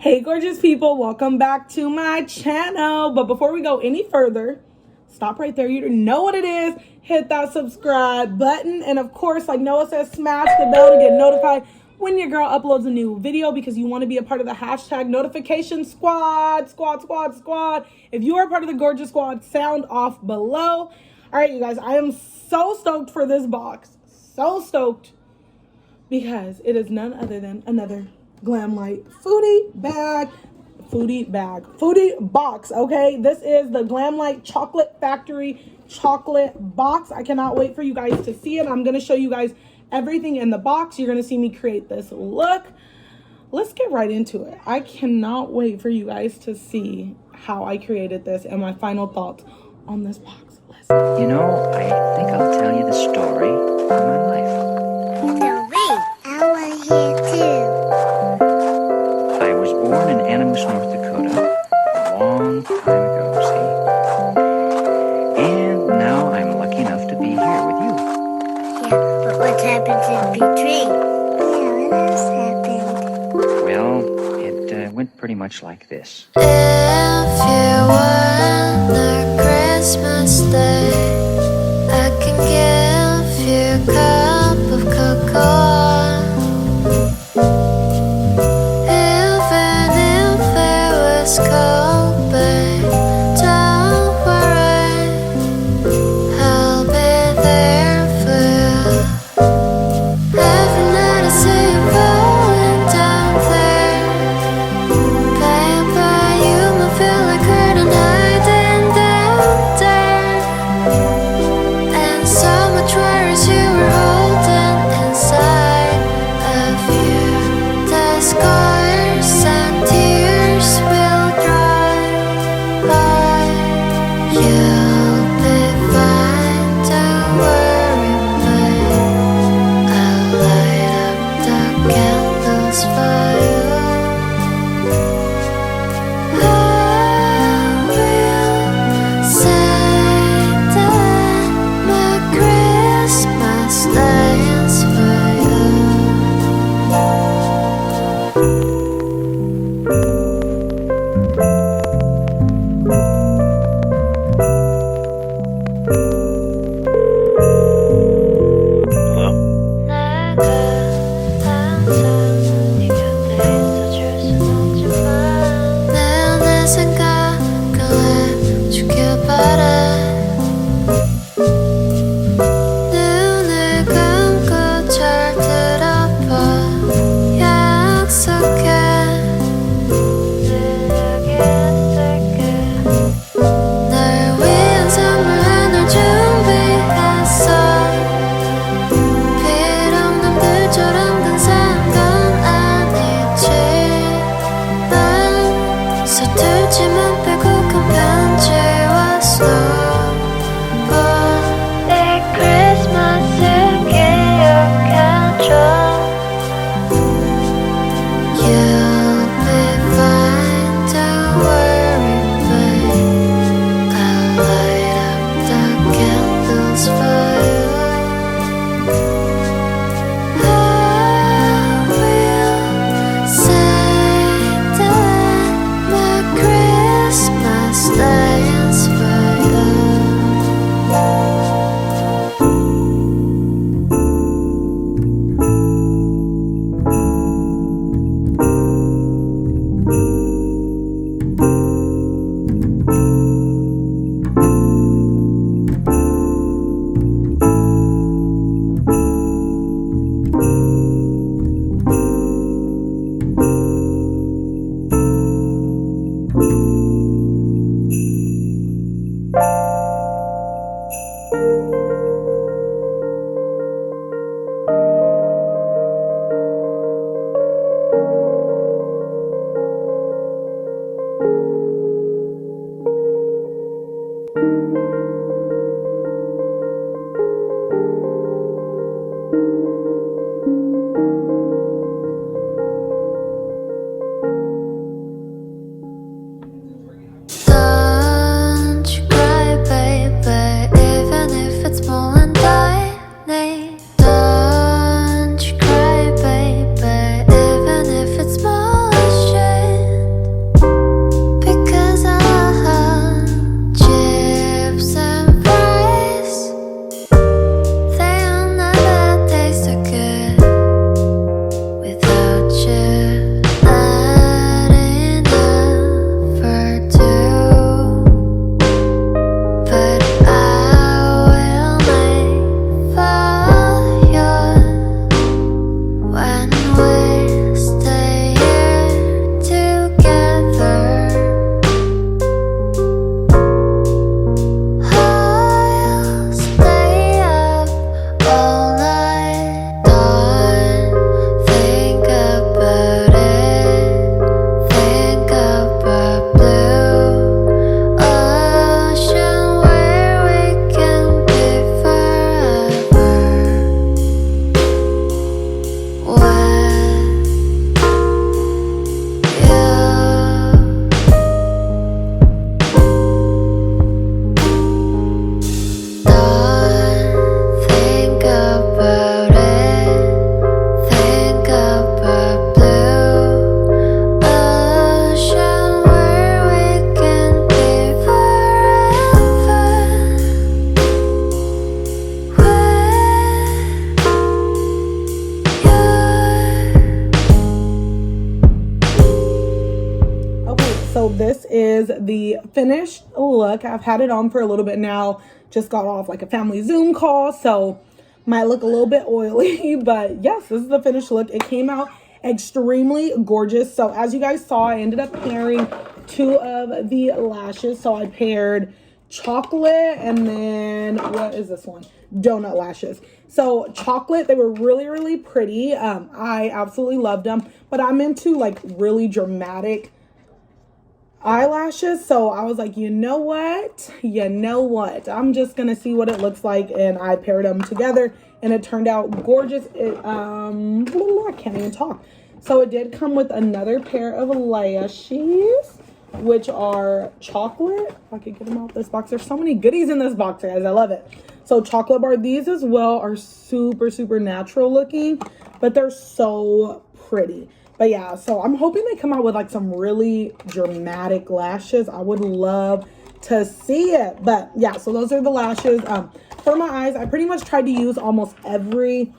Hey gorgeous people, welcome back to my channel. But before we go any further, stop right there. You know what it is. Hit that subscribe button. And of course, like Noah says, smash the bell to get notified when your girl uploads a new video, because you want to be a part of the hashtag notification squad. If you are part of the gorgeous squad, sound off below. All right, you guys, I am so stoked for this box. So stoked, because it is none other than another Glamlite foodie box. Okay, this is the Glamlite Chocolate Factory chocolate box. I cannot wait for you guys to see it. I'm going to show you guys everything in the box. You're going to see me create this look. Let's get right into it. I cannot wait for you guys to see how I created this and my final thoughts on this box. You know, I think I'll tell you the story of my life. I was born in Animus, North Dakota, a long time ago, see? And now I'm lucky enough to be here with you. Yeah, but what happened in between? Yeah, what else happened? Well, it went pretty much like this. If you want a Christmas day, I can give you a cup of cocoa. Even if it was cold, babe, don't worry, I'll be there for you. Every night I see you going down there, baby, you might feel like curtain hiding down there, and so much worries you were holding inside of you. The scars and tears will dry. so this is the finished look. I've had it on for a little bit now. Just got off like a family Zoom call, so might look a little bit oily, but yes, this is the finished look. It came out extremely gorgeous. So as you guys saw, I ended up pairing 2 of the lashes. So I paired chocolate and then what is this one? Donut lashes. So chocolate, they were really, really pretty. I absolutely loved them, but I'm into like really dramatic eyelashes, so I was like, you know what, I'm just gonna see what it looks like, and I paired them together and it turned out gorgeous. I can't even talk. So it did come with another pair of lashes, which are chocolate. If I could get them out this box, there's so many goodies in this box, guys. I love it. So chocolate bar, these as well are super natural looking, but they're so pretty. But yeah, so I'm hoping they come out with like some really dramatic lashes. I would love to see it. But yeah, so those are the lashes. For my eyes, I pretty much tried to use almost every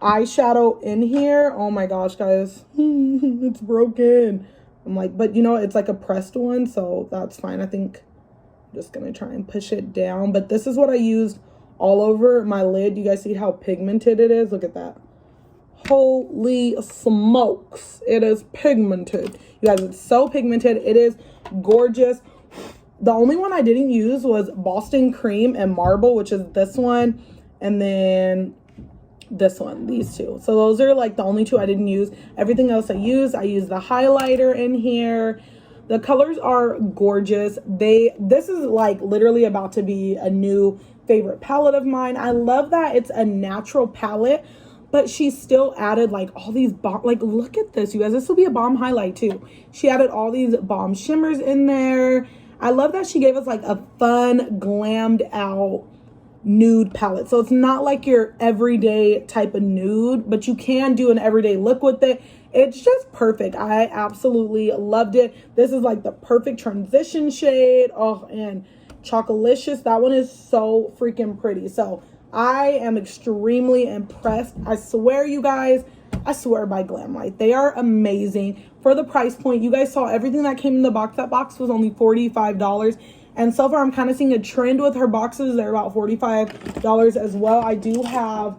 eyeshadow in here. Oh my gosh, guys, it's broken. I'm like, but you know, it's like a pressed one, so that's fine. I think I'm just gonna try and push it down. But this is what I used all over my lid. You guys see how pigmented it is? Look at that. Holy smokes, it is pigmented, you guys. It's so pigmented. It is gorgeous. The only one I didn't use was Boston Cream and Marble, which is this one, and then this one, these two. So those are like the only 2 I didn't use. Everything else I used the highlighter in here. The colors are gorgeous. This is like literally about to be a new favorite palette of mine. I love that it's a natural palette, but she still added like all these bomb, like look at this, you guys. This will be a bomb highlight too. She added all these bomb shimmers in there. I love that she gave us like a fun, glammed out nude palette. So it's not like your everyday type of nude, but you can do an everyday look with it. It's just perfect. I absolutely loved it. This is like the perfect transition shade. Oh, and Chocolicious, that one is so freaking pretty. So I am extremely impressed. I swear, you guys, I swear by Glamlite. They are amazing for the price point. You guys saw everything that came in the box. That box was only $45. And so far, I'm kind of seeing a trend with her boxes. They're about $45 as well. I do have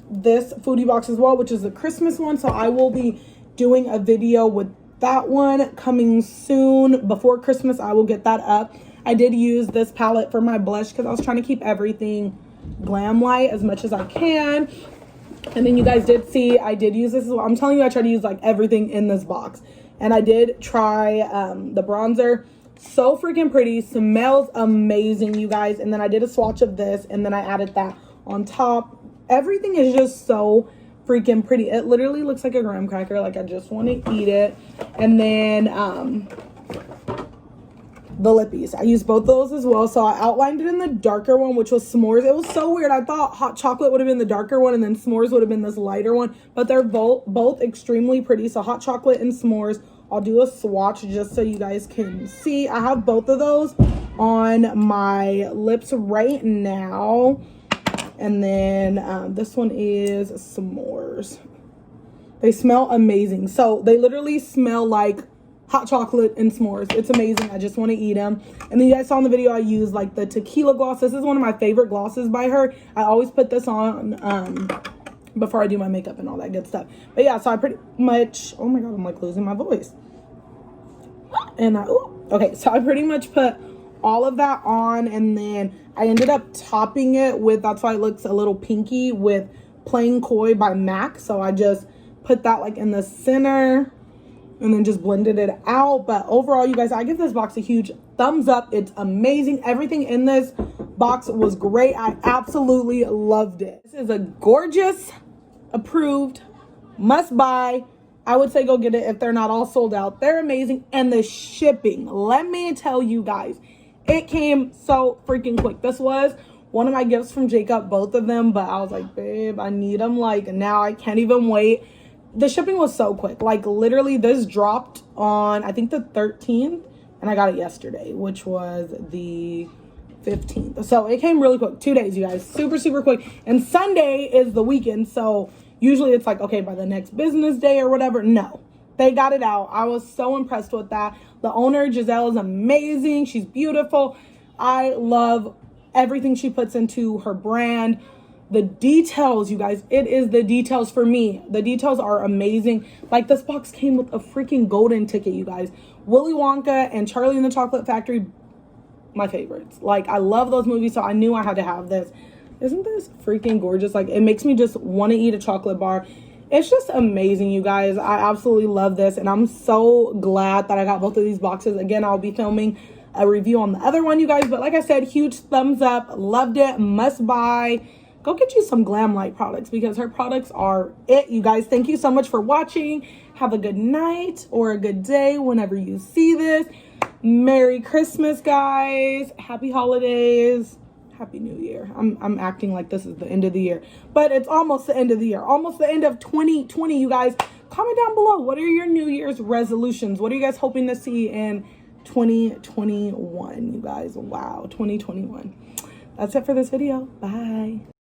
this Foodie box as well, which is the Christmas one. So I will be doing a video with that one coming soon. Before Christmas, I will get that up. I did use this palette for my blush because I was trying to keep everything Glamlite as much as I can. And then you guys did see I did use this as well. I'm telling you, I try to use like everything in this box. And I did try the bronzer. So freaking pretty, smells amazing, you guys. And then I did a swatch of this, and then I added that on top. Everything is just so freaking pretty. It literally looks like a graham cracker. Like, I just want to eat it. And then the lippies, I used both of those as well. So I outlined it in the darker one, which was S'mores. It was so weird. I thought hot chocolate would have been the darker one, and then S'mores would have been this lighter one, but they're both extremely pretty. So hot chocolate and S'mores, I'll do a swatch just so you guys can see. I have both of those on my lips right now. And then this one is S'mores. They smell amazing. So they literally smell like hot chocolate and s'mores. It's amazing. I just want to eat them. And then you guys saw in the video I used like the tequila gloss. This is one of my favorite glosses by her. I always put this on before I do my makeup and all that good stuff. But yeah, so I pretty much, oh my god, I'm like losing my voice. And okay, so I pretty much put all of that on, and then I ended up topping it with, that's why it looks a little pinky, with Plain Koi by MAC. So I just put that like in the center and then just blended it out. But overall, you guys, I give this box a huge thumbs up. It's amazing. Everything in this box was great. I absolutely loved it. This is a gorgeous, approved, must buy. I would say go get it if they're not all sold out. They're amazing. And the shipping, let me tell you guys, it came so freaking quick. This was one of my gifts from Jacob, both of them, but I was like, babe, I need them like now. I can't even wait. The shipping was so quick. Like literally this dropped on, I think the 13th, and I got it yesterday, which was the 15th. So it came really quick. 2 days, you guys. Super, super quick. And Sunday is the weekend, so usually it's like, okay, by the next business day or whatever. No, They got it out. I was so impressed with that. The owner, Giselle, is amazing. She's beautiful. I love everything she puts into her brand. The details, you guys, it is the details for me. The details are amazing. Like, this box came with a freaking golden ticket, you guys. Willy Wonka and Charlie and the Chocolate Factory, my favorites. Like, I love those movies, so I knew I had to have this. Isn't this freaking gorgeous? Like, it makes me just want to eat a chocolate bar. It's just amazing, you guys. I absolutely love this, and I'm so glad that I got both of these boxes. Again, I'll be filming a review on the other one, you guys, but like I said, huge thumbs up. Loved it. Must buy. Go get you some Glamlite products because her products are it, you guys. Thank you so much for watching. Have a good night or a good day whenever you see this. Merry Christmas, guys. Happy holidays. Happy New Year. I'm acting like this is the end of the year, but it's almost the end of the year, almost the end of 2020, you guys. Comment down below, what are your New Year's resolutions? What are you guys hoping to see in 2021, you guys? Wow, 2021. That's it for this video. Bye.